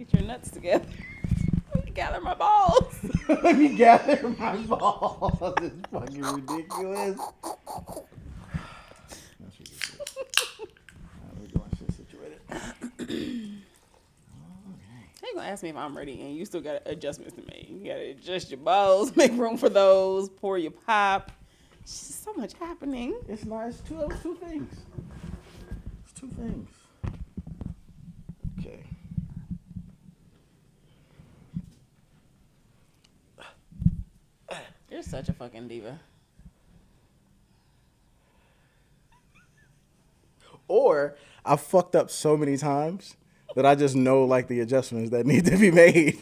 Get your nuts together. Gather my balls. Let me gather my balls. It's fucking ridiculous. That's ridiculous. Let me get my shit situated. How you gonna ask me if I'm ready and you still got adjustments to make? You gotta adjust your balls, make room for those, pour your pop. It's just so much happening. It's not. It's two things. It's two things. Okay. You're such a fucking diva. Or I fucked up so many times that I just know like the adjustments that need to be made.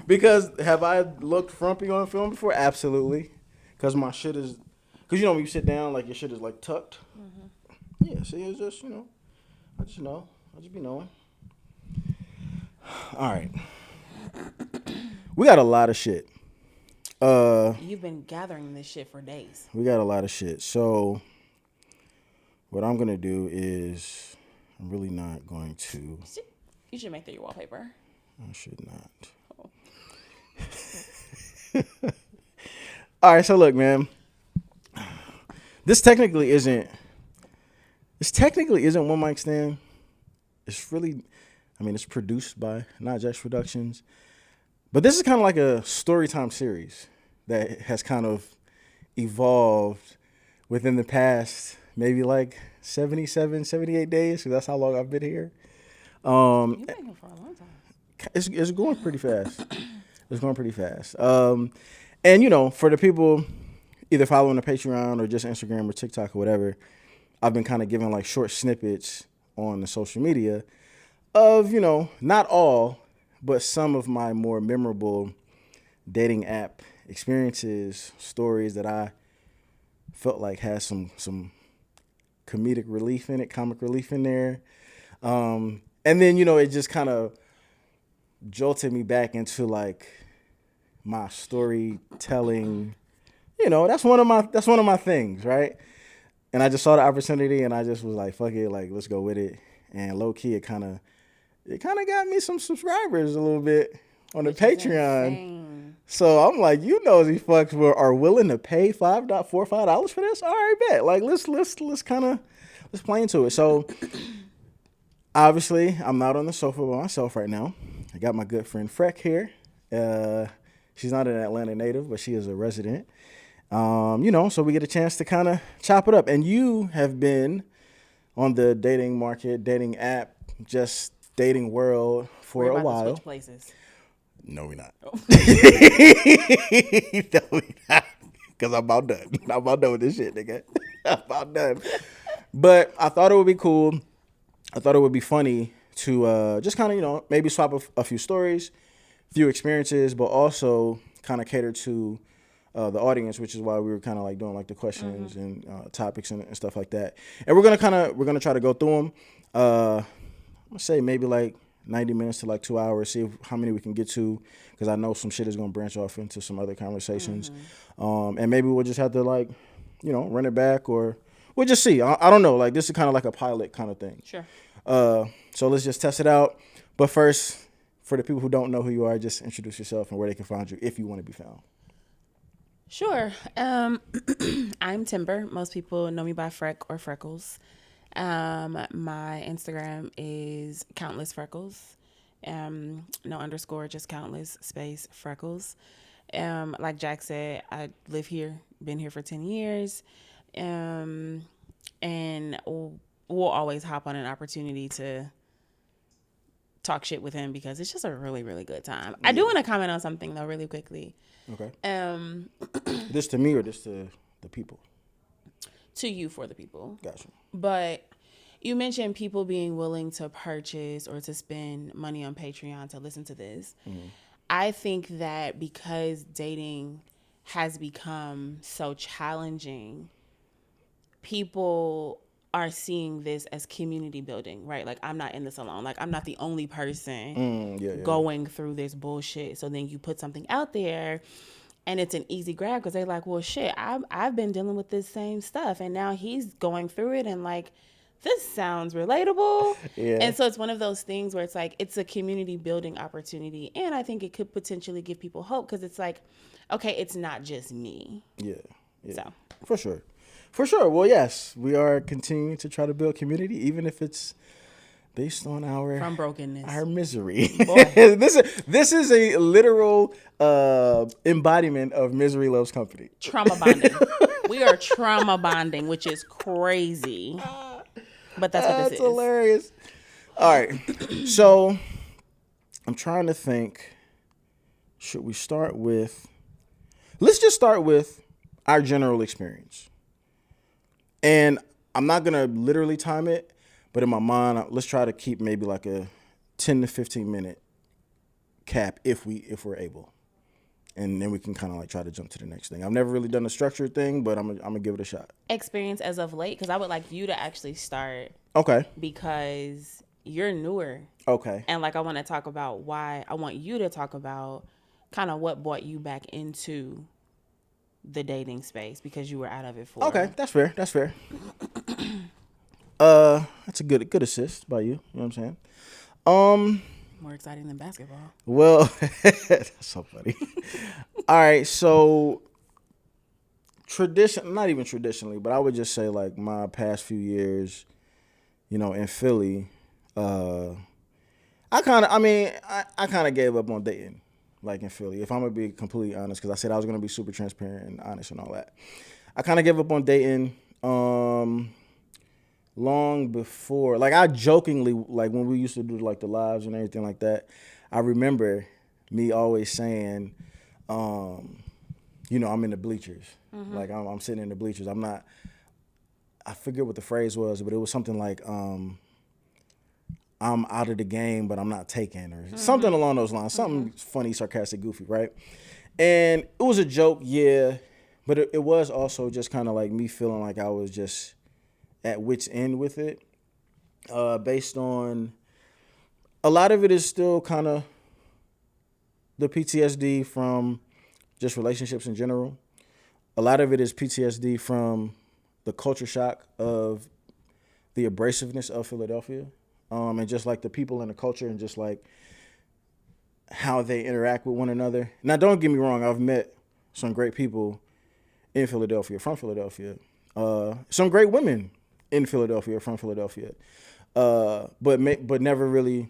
Because have I looked frumpy on film before? Absolutely. Because my shit is, because you know when you sit down, like your shit is like tucked. Mm-hmm. Yeah, see, it's just, I just know. I just be knowing. All right. We got a lot of shit. You've been gathering this shit for days. We got a lot of shit. So what I'm going to do is I'm really not going to. You should make that your wallpaper. I should not. Oh. All right, so look, man. This technically isn't One Mic Stand. It's really, it's produced by Not Just Productions. But this is kind of like a story time series that has kind of evolved within the past maybe like 77, 78 days, because that's how long I've been here. You've been here for a long time. It's going pretty fast. It's going pretty fast. And, for the people either following the Patreon or just Instagram or TikTok or whatever, I've been kind of giving like short snippets on the social media of, not all, but some of my more memorable dating app experiences, stories that I felt like had some comedic relief in it, comic relief in there. And then, it just kind of jolted me back into like my storytelling. That's one of my things, right? And I just saw the opportunity and I just was like, fuck it, like let's go with it. And low key, it kind of got me some subscribers a little bit on the Patreon. So I'm like, these fucks are willing to pay $4 or $5 for this. All right, bet. Like let's play into it. So obviously, I'm not on the sofa by myself right now. I got my good friend Freck here. She's not an Atlanta native, but she is a resident. So we get a chance to kind of chop it up. And you have been on the dating market, dating app, just dating world for a while. Switch places. No, we not. Oh. No, we not. Because I'm about done. I'm about done with this shit, nigga. I'm about done. But I thought it would be cool. I thought it would be funny to just kind of, maybe swap a few stories, few experiences, but also kind of cater to the audience, which is why we were kind of like doing like the questions and topics and stuff like that. And we're gonna try to go through them. I'm gonna say maybe like 90 minutes to like 2 hours, see how many we can get to, because I know some shit is gonna branch off into some other conversations. And maybe we'll just have to like, run it back, or we'll just see. I don't know. Like this is kind of like a pilot kind of thing. Sure. So let's just test it out. But first, for the people who don't know who you are, just introduce yourself and where they can find you if you want to be found. Sure. I'm Timber. Most people know me by Freck or Freckles. My Instagram is Countless Freckles. No underscore, just Countless space Freckles. Like Jack said, I live here, been here for 10 years. And we'll always hop on an opportunity to talk shit with him because it's just a really, really good time. Yeah. I do want to comment on something though, really quickly. Okay. This to me or this to the people? To you, for the people. Gotcha. But you mentioned people being willing to purchase or to spend money on Patreon to listen to this. Mm-hmm. I think that because dating has become so challenging, people are seeing this as community building, right? Like, I'm not in this alone. Like, I'm not the only person going through this bullshit. So then you put something out there and it's an easy grab because they're like, well, shit, I've been dealing with this same stuff. And now he's going through it. And like, this sounds relatable. Yeah. And so it's one of those things where it's like, it's a community building opportunity. And I think it could potentially give people hope because it's like, okay, it's not just me. Yeah. Yeah. So, For sure. For sure. Well, yes, we are continuing to try to build community, even if it's based on from brokenness. our misery. Boy. This is a literal embodiment of misery loves company. Trauma bonding. We are trauma bonding, which is crazy. But that's what this is. That's hilarious. All right. So I'm trying to think. Should we start with? Let's just start with our general experience. And I'm not gonna literally time it, but in my mind, let's try to keep maybe like a 10 to 15 minute cap if we're able. And then we can kind of like try to jump to the next thing. I've never really done a structured thing, but I'm gonna give it a shot. Experience as of late, because I would like you to actually start Okay. because you're newer. Okay. And like I want to talk about why I want you to talk about kind of what brought you back into the dating space because you were out of it for. Okay, that's fair. That's fair. That's a good assist by you. You know what I'm saying? More exciting than basketball. Well, that's so funny. All right, so not even traditionally, but I would just say like my past few years, you know, in Philly, I kind of gave up on dating, like in Philly. If I'm gonna be completely honest, because I said I was gonna be super transparent and honest and all that, I kind of gave up on dating. Long before, like I jokingly, like when we used to do like the lives and everything like that, I remember me always saying, you know, I'm in the bleachers. Like I'm sitting in the bleachers. I'm not, I forget what the phrase was, but it was something like, I'm out of the game, but I'm not taken, or something along those lines. Something funny, sarcastic, goofy, right? And it was a joke, yeah, but it was also just kind of like me feeling like I was just at wit's end with it, based on a lot of it is still kind of the PTSD from just relationships in general. A lot of it is PTSD from the culture shock of the abrasiveness of Philadelphia, and just like the people in the culture and just like how they interact with one another. Now, don't get me wrong, I've met some great people in Philadelphia, from Philadelphia, some great women in Philadelphia, from Philadelphia, but never really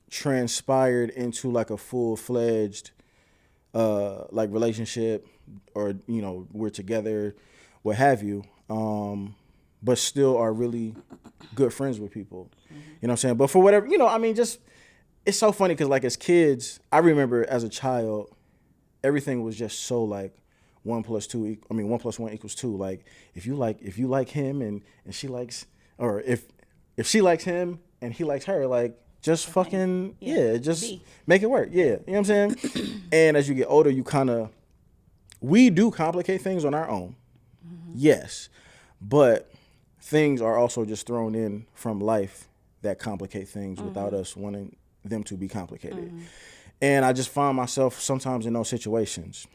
transpired into like a full-fledged like relationship, or you know, we're together, what have you, but still are really good friends with people. You know what I'm saying? But for whatever, you know, I mean, just it's so funny because like as kids, I remember as a child, everything was just so like 1 + 1 = 2. Like if you like him and she likes, or if she likes him and he likes her, like just fucking just make it work. Yeah. You know what I'm saying? And as you get older, we do complicate things on our own. Yes. But things are also just thrown in from life that complicate things without us wanting them to be complicated. And I just find myself sometimes in those situations.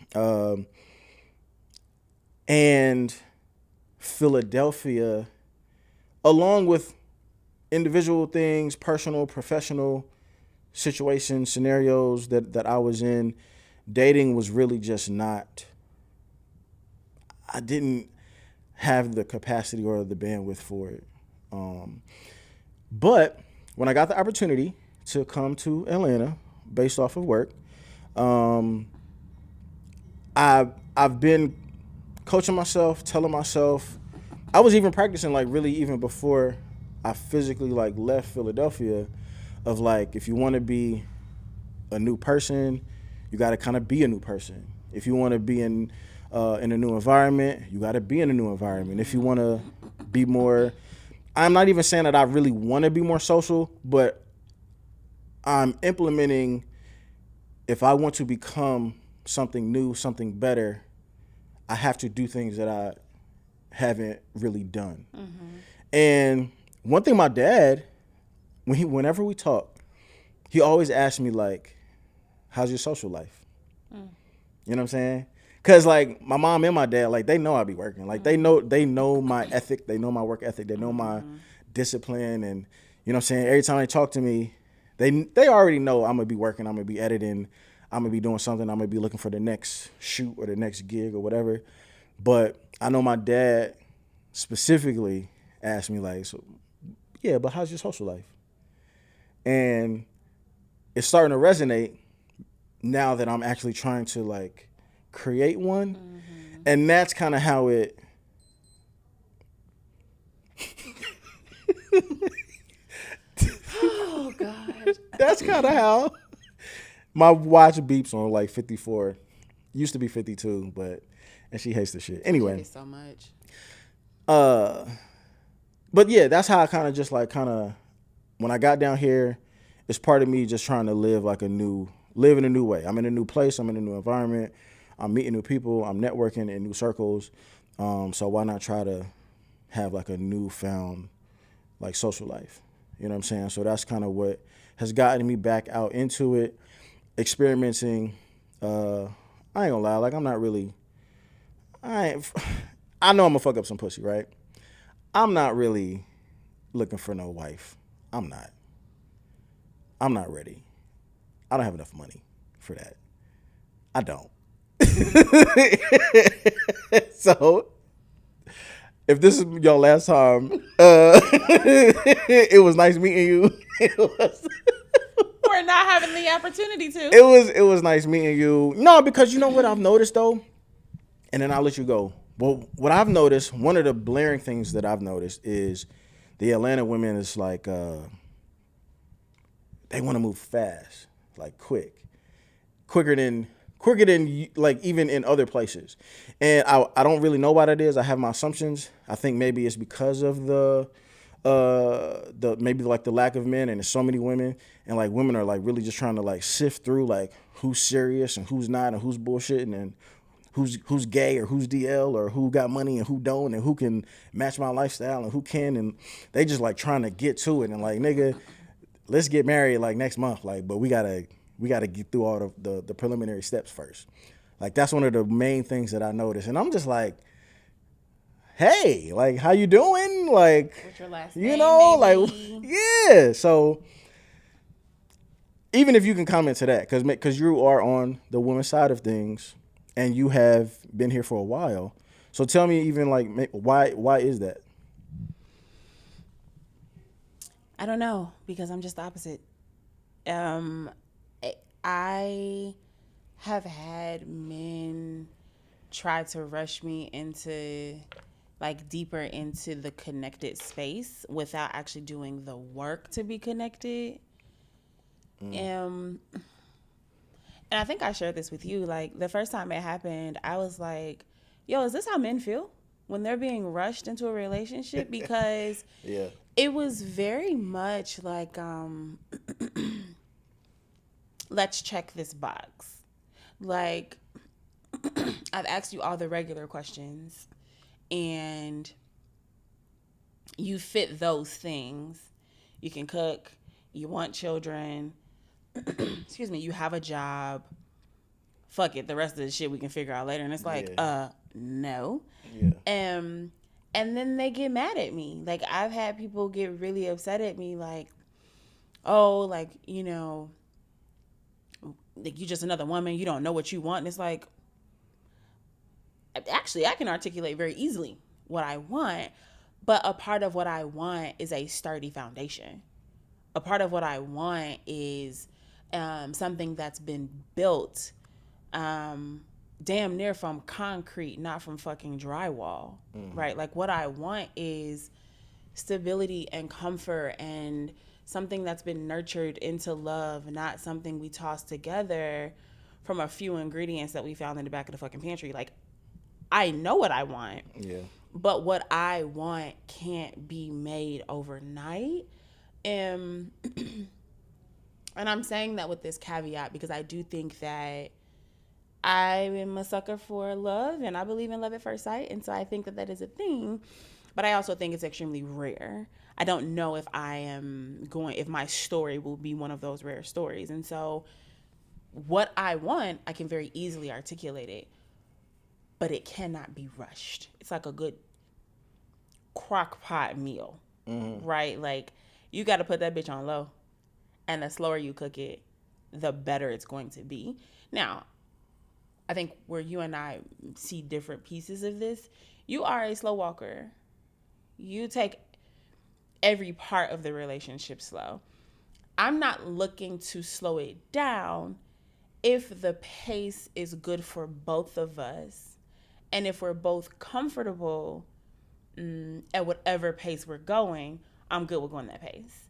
And Philadelphia, along with individual things, personal, professional situations, scenarios that I was in, dating was really just not, I didn't have the capacity or the bandwidth for it. But when I got the opportunity to come to Atlanta based off of work, I've been coaching myself, telling myself, I was even practicing like really even before I physically like left Philadelphia, of like, if you want to be a new person, you got to kind of be a new person. If you want to be in a new environment, you got to be in a new environment. If you want to be more, I'm not even saying that I really want to be more social, but I'm implementing, if I want to become something new, something better, I have to do things that I haven't really done. And one thing my dad, whenever we talk, he always asks me like, how's your social life? You know what I'm saying? Cause like my mom and my dad, like they know I be working. Like they know my ethic, they know my work ethic, they know my discipline, and you know what I'm saying. Every time they talk to me, they already know I'm gonna be working, I'm gonna be editing, I'm gonna be doing something, I'm gonna be looking for the next shoot or the next gig or whatever. But I know my dad specifically asked me like, so yeah, but how's your social life? And it's starting to resonate now that I'm actually trying to like create one. Mm-hmm. And that's kind of how it Oh God. That's kind of how my watch beeps on like 54. Used to be 52, and she hates the shit. Anyway. I hate it so much. But yeah, that's how I kind of when I got down here, it's part of me just trying to live in a new way. I'm in a new place. I'm in a new environment. I'm meeting new people. I'm networking in new circles. So why not try to have like a newfound like social life? You know what I'm saying? So that's kind of what has gotten me back out into it, experimenting. I ain't gonna lie, like I know I'm gonna fuck up some pussy, right? I'm not really looking for no wife. I'm not ready. I don't have enough money for that. I don't. So, if this is your last time, it was nice meeting you. We're not having the opportunity to. It was nice meeting you. No, because you know what I've noticed though, and then I'll let you go. Well, what I've noticed, one of the blaring things that I've noticed is the Atlanta women is like they want to move fast, like quicker than like even in other places. And I don't really know why that is. I have my assumptions. I think maybe it's because of the maybe like the lack of men, and there's so many women, and like women are like really just trying to like sift through like who's serious and who's not, and who's bullshitting, and who's gay or who's DL, or who got money and who don't, and who can match my lifestyle and who can, and they just like trying to get to it, and like, nigga, let's get married like next month, like, but we gotta get through all the preliminary steps first. Like, that's one of the main things that I noticed, and I'm just like, hey, like, how you doing? Like, what's your last you name, know, maybe? like, yeah. So even if you can comment to that, because you are on the women's side of things, and you have been here for a while. So tell me, even like, why is that? I don't know, because I'm just the opposite. I have had men try to rush me into like deeper into the connected space without actually doing the work to be connected. And I think I shared this with you. Like, the first time it happened, I was like, yo, is this how men feel when they're being rushed into a relationship? Because Yeah. it was very much like, let's check this box. Like, I've asked you all the regular questions, and you fit those things. You can cook, you want children, excuse me, you have a job. Fuck it, the rest of the shit we can figure out later. And it's like, no. Yeah. And then they get mad at me. Like, I've had people get really upset at me, like, oh, like, you know, like, you just another woman, you don't know what you want. And it's like, actually, I can articulate very easily what I want, but a part of what I want is a sturdy foundation. A part of what I want is something that's been built damn near from concrete, not from fucking drywall, right? Like, what I want is stability and comfort, and something that's been nurtured into love, not something we toss together from a few ingredients that we found in the back of the fucking pantry. Like, I know what I want. Yeah. But what I want can't be made overnight. And I'm saying that with this caveat because I do think that I am a sucker for love, and I believe in love at first sight. And so I think that that is a thing. But I also think it's extremely rare. I don't know if if my story will be one of those rare stories. And so what I want, I can very easily articulate it, but it cannot be rushed. It's like a good crock pot meal. right? Like, you got to put that bitch on low. And the slower you cook it, the better it's going to be. Now, I think where you and I see different pieces of this, you are a slow walker. You take every part of the relationship slow. I'm not looking to slow it down if the pace is good for both of us and if we're both comfortable at whatever pace we're going. I'm good with going that pace.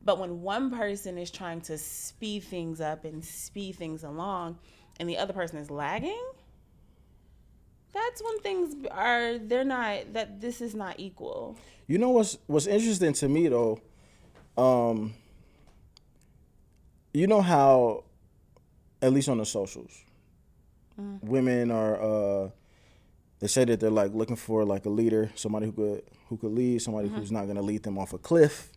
But when one person is trying to speed things up and speed things along and the other person is lagging, that's when things are, they're not, that this is not equal. You know what's interesting to me though, you know how, at least on the socials, women are they say that they're like looking for like a leader, somebody who could lead, somebody who's not gonna lead them off a cliff,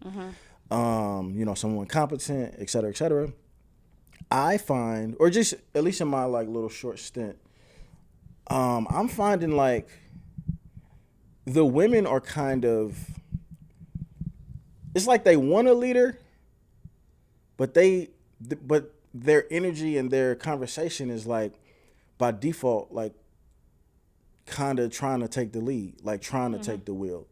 you know, someone competent, et cetera, et cetera. I find, or just at least in my like little short stint, I'm finding like the women are kind of, it's like they want a leader, but their energy and their conversation is like by default like kind of trying to take the lead, like trying to take the wheel,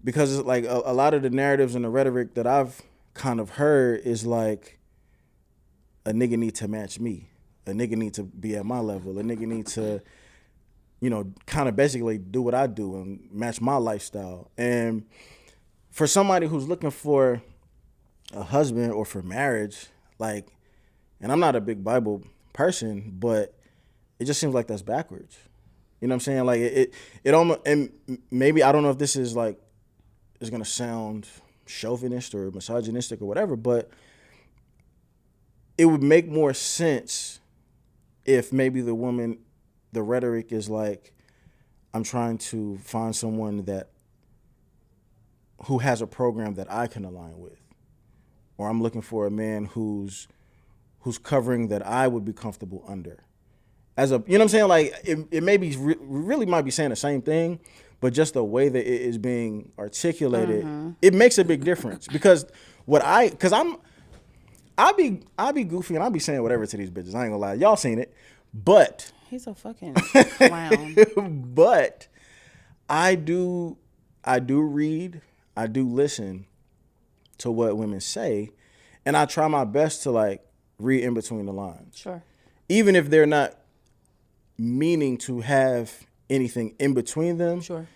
because it's like a lot of the narratives and the rhetoric that I've kind of heard is like a nigga need to match me, a nigga need to be at my level, a nigga need to, you know, kind of basically do what I do and match my lifestyle. And for somebody who's looking for a husband or for marriage, like, and I'm not a big Bible person, but it just seems like that's backwards. You know what I'm saying? Like it almost, and maybe I don't know if this is like, is gonna sound chauvinist or misogynistic or whatever, but it would make more sense if maybe the woman, the rhetoric is like, I'm trying to find someone who has a program that I can align with, or I'm looking for a man who's covering that I would be comfortable under. As a, you know what I'm saying? Like it may be really might be saying the same thing, but just the way that it is being articulated, it makes a big difference. Because I be goofy and I be saying whatever to these bitches. I ain't gonna lie, y'all seen it, but He's a fucking clown. but I do read, I do listen to what women say, and I try my best to like read in between the lines. Sure. Even if they're not meaning to have anything in between them. Sure.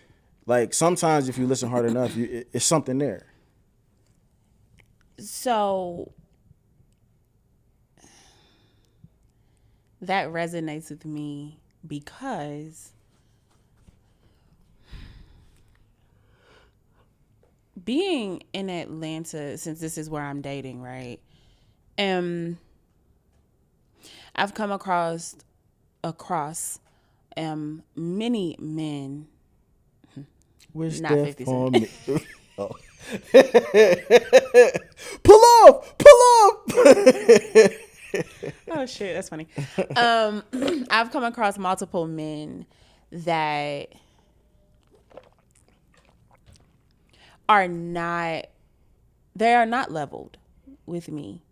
Like sometimes if you listen hard enough, it's something there. So that resonates with me because being in Atlanta, since this is where I'm dating, right? I've come across many men. Wish Not death 50 on Cent. me. Oh. Pull off. Oh shit, that's funny. I've come across multiple men that are not leveled with me.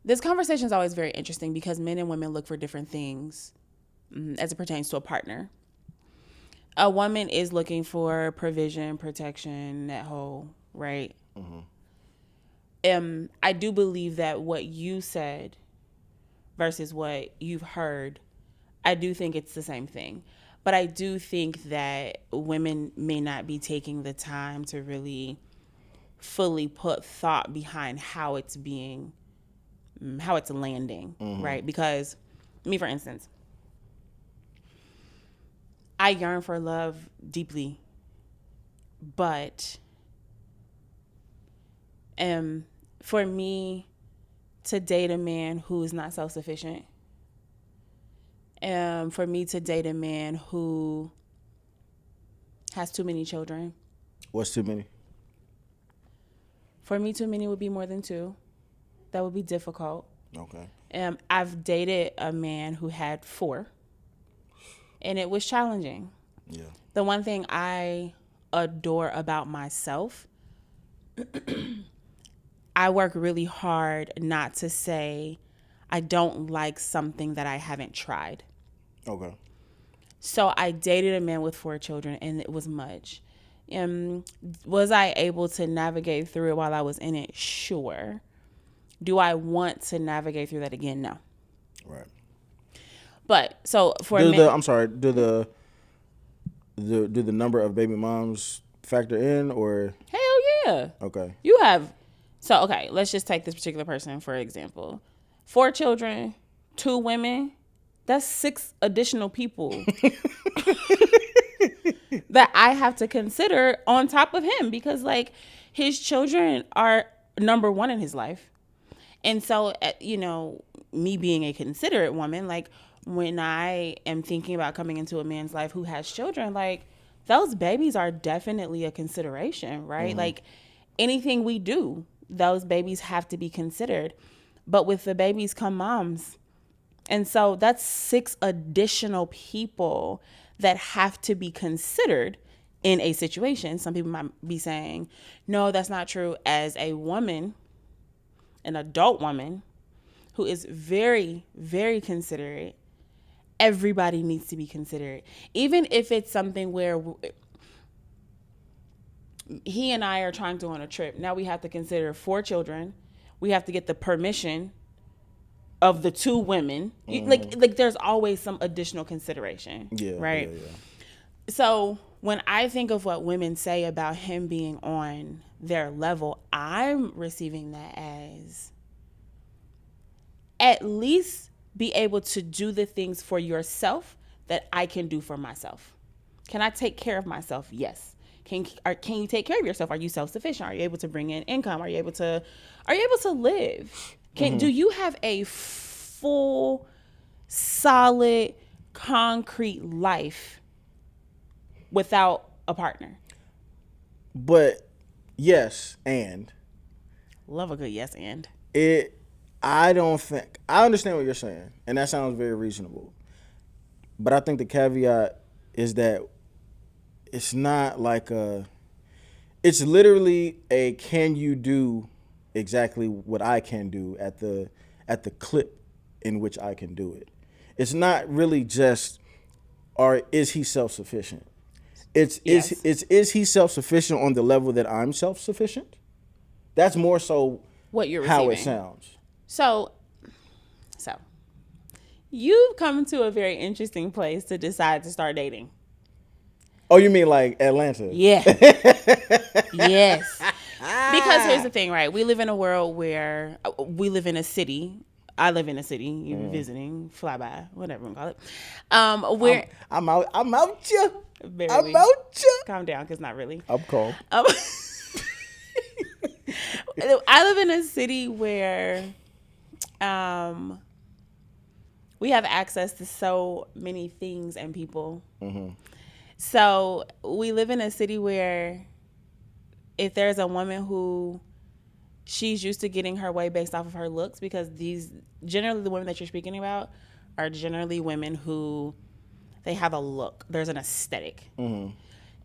This conversation is always very interesting because men and women look for different things as it pertains to a partner. A woman is looking for provision, protection, that whole, right? I do believe that what you said versus what you've heard, I do think it's the same thing. But I do think that women may not be taking the time to really fully put thought behind how it's landing, right? Because me, for instance, I yearn for love deeply, but for me to date a man who is not self-sufficient, for me to date a man who has too many children. What's too many? For me, too many would be more than two. That would be difficult. Okay. I've dated a man who had 4, and it was challenging. Yeah. The one thing I adore about myself, I work really hard not to say I don't like something that I haven't tried. Okay. So I dated a man with 4 children, and it was much. Was I able to navigate through it while I was in it? Sure. Do I want to navigate through that again? No. Right. But so for Do a the man, I'm sorry. Do the number of baby moms factor in or hell yeah. okay? You have, so okay, let's just take this particular person for example. 4 children, 2 women, that's 6 additional people that I have to consider on top of him because, like, his children are number one in his life. And so, me being a considerate woman, like, when I am thinking about coming into a man's life who has children, like, those babies are definitely a consideration, right? Like, anything we do, those babies have to be considered. But with the babies come moms. And so that's 6 additional people that have to be considered in a situation. Some people might be saying, no, that's not true. As a woman, an adult woman who is very, very considerate, everybody needs to be considerate. Even if it's something where he and I are trying to go on a trip. Now we have to consider 4 children. We have to get the permission of the 2 women. Like there's always some additional consideration. Yeah. Right. Yeah. So when I think of what women say about him being on their level, I'm receiving that as at least be able to do the things for yourself that I can do for myself. Can I take care of myself? Yes. Can you take care of yourself? Are you self-sufficient? Are you able to bring in income? Are you able to live? Do you have a full, solid, concrete life without a partner? But yes, and Love a good yes and. I don't think I understand what you're saying, and that sounds very reasonable. But I think the caveat is that it's not like it's literally a can you do exactly what I can do at the clip in which I can do it. It's not really just is he self-sufficient? It's Yes. is he self-sufficient on the level that I'm self-sufficient? That's more so What you're how it receiving. sounds. So you've come to a very interesting place to decide to start dating. Oh, you mean like Atlanta? Yeah. Yes. Because here's the thing, right? We live in a world where we live in a city. I live in a city. You're visiting, fly by, whatever you call it. Where I'm out you. barely. I'm out you. Calm down, because not really. I'm calm. I live in a city where we have access to so many things and people. So we live in a city where if there's a woman who she's used to getting her way based off of her looks, because these generally the women that you're speaking about are generally women who they have a look. There's an aesthetic.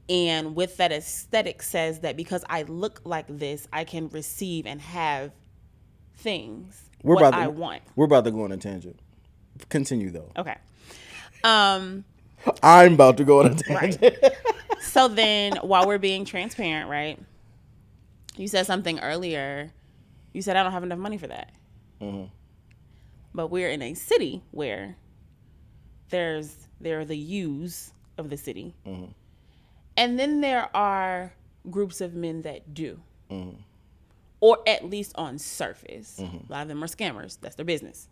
And with that aesthetic says that because I look like this, I can receive and have things I want. We're about to go on a tangent. Continue though. Okay. I'm about to go on a tangent. Right. So then while we're being transparent, right? You said something earlier. You said I don't have enough money for that. But we're in a city where there are the yous of the city. And then there are groups of men that do. Or at least on surface. A lot of them are scammers. That's their business.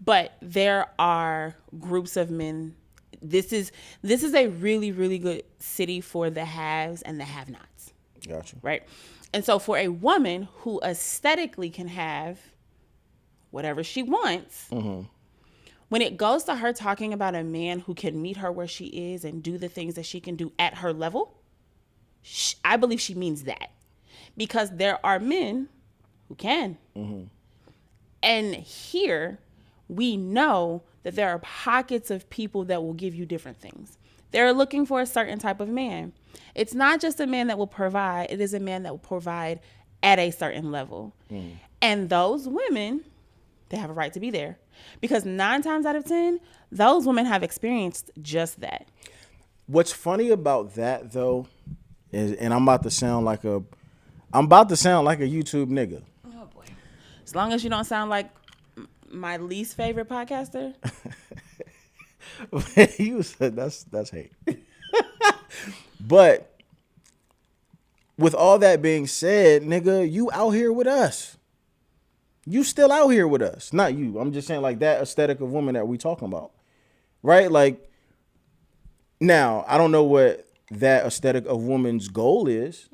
But there are groups of men. This is a really, really good city for the haves and the have-nots. Gotcha. Right? And so for a woman who aesthetically can have whatever she wants, when it goes to her talking about a man who can meet her where she is and do the things that she can do at her level, I believe she means that. Because there are men who can. And here we know that there are pockets of people that will give you different things. They're looking for a certain type of man. It's not just a man that will provide. It is a man that will provide at a certain level. And those women, they have a right to be there. Because 9 times out of 10, those women have experienced just that. What's funny about that though is, and I'm about to sound like a YouTube nigga. Oh boy. As long as you don't sound like my least favorite podcaster. You said that's hate. But with all that being said, nigga, you out here with us. You still out here with us. Not you. I'm just saying like that aesthetic of woman that we talking about. Right? Like, now, I don't know what that aesthetic of woman's goal is,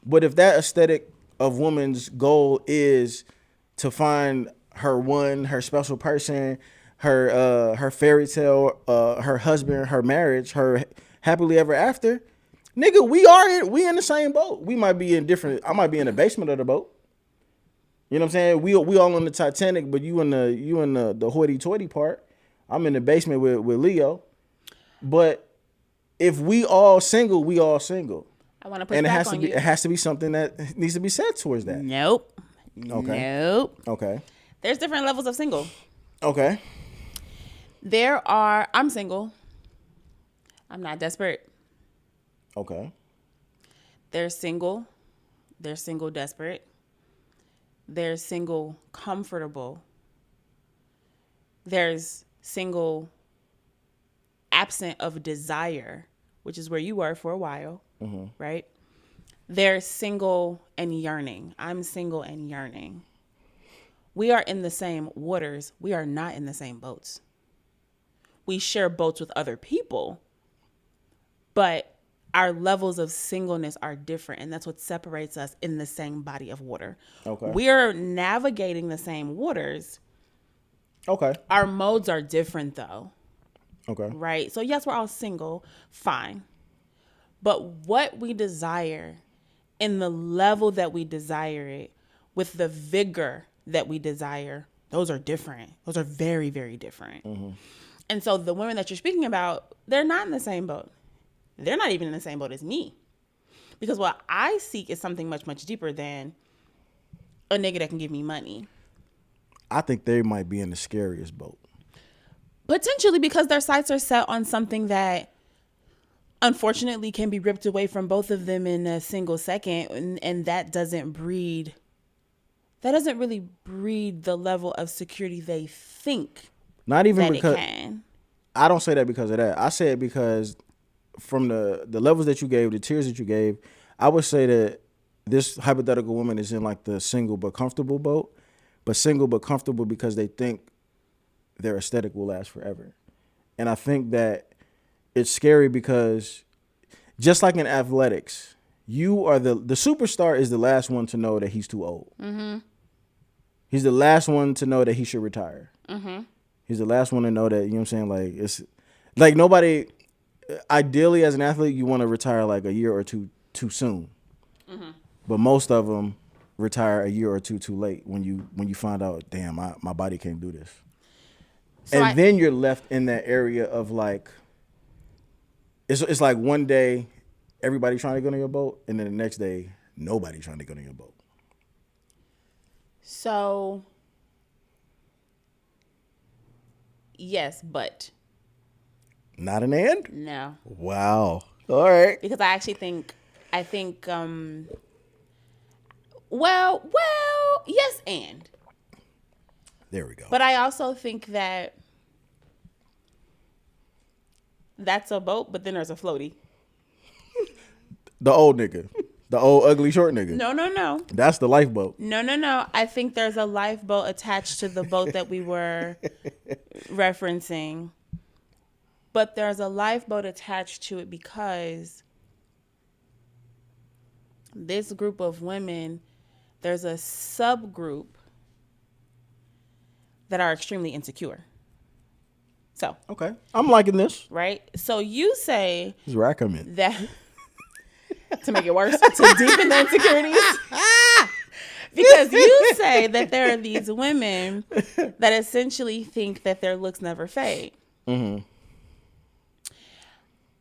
but if that aesthetic of woman's goal is to find her special person, her fairy tale, her husband, her marriage, her happily ever after, nigga, we in the same boat. We might be in different. I might be in the basement of the boat. You know what I'm saying? We all on the Titanic, but you in the hoity-toity part. I'm in the basement with Leo. But if we all single, we all single. I want to put back on you. It has to be something that needs to be said towards that. Nope. Okay. Nope. Okay. There's different levels of single. Okay. I'm single. I'm not desperate. Okay. There's single desperate. There's single comfortable. There's single absent of desire, which is where you were for a while, right? There's single and yearning. I'm single and yearning. We are in the same waters. We are not in the same boats. We share boats with other people, but our levels of singleness are different, and that's what separates us in the same body of water. Okay. We're navigating the same waters. Okay. Our modes are different, though. Okay. Right? So, yes, we're all single. Fine. But what we desire in the level that we desire it, with the vigor that we desire, those are different. Those are very, very different. And so the women that you're speaking about, they're not in the same boat. They're not even in the same boat as me. Because what I seek is something much, much deeper than a nigga that can give me money. I think they might be in the scariest boat. Potentially, because their sights are set on something that unfortunately can be ripped away from both of them in a single second. And that doesn't really breed the level of security they think. Not even that because it can. I don't say that because of that. I say it because from the levels that you gave, the tiers that you gave, I would say that this hypothetical woman is in like the single but comfortable boat, but single but comfortable because they think their aesthetic will last forever. And I think that it's scary because just like in athletics, you are the superstar is the last one to know that he's too old. He's the last one to know that he should retire. He's the last one to know that, you know what I'm saying? Like, it's like nobody, ideally as an athlete, you want to retire like a year or two too soon. But most of them retire a year or two too late when you find out, damn, my body can't do this. So then you're left in that area of like, it's like one day everybody trying to go on your boat, and then the next day nobody trying to go on your boat. So, yes, but. Not an and? No. Wow. All right. Because I think, well, yes, and. There we go. But I also think that that's a boat, but then there's a floaty. The old nigga. The old ugly short nigga. No. That's the lifeboat. No. I think there's a lifeboat attached to the boat that we were referencing. But there's a lifeboat attached to it because this group of women, there's a subgroup that are extremely insecure. So. Okay. I'm liking this. Right? So you say. This is where I come in. That. To make it worse, to deepen the insecurities. Because you say that there are these women that essentially think that their looks never fade.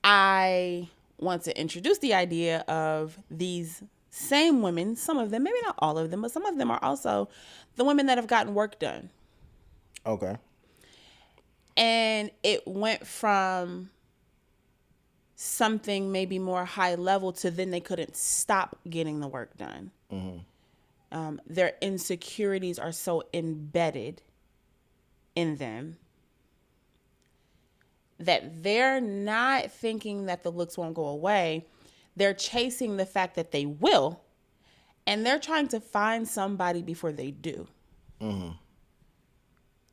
I want to introduce the idea of these same women, some of them, maybe not all of them, but some of them are also the women that have gotten work done. Okay. And it went from something maybe more high level to then they couldn't stop getting the work done. Their insecurities are so embedded in them that they're not thinking that the looks won't go away. They're chasing the fact that they will, and they're trying to find somebody before they do.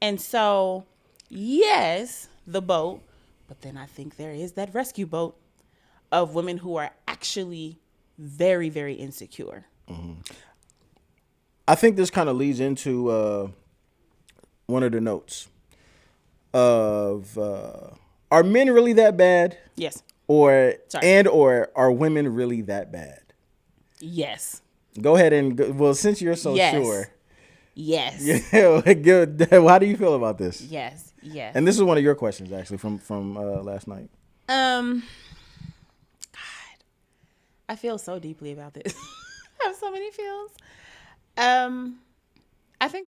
And so, yes, the boat, but then I think there is that rescue boat of women who are actually very, very insecure. I think this kind of leads into one of the notes of are men really that bad? Yes. Or Sorry. or are women really that bad? Yes. Go ahead and well, since you're so Yes. sure, Yes. how do you feel about this? Yes. Yes. And this is one of your questions actually from last night. God, I feel so deeply about this. I have so many feels. I think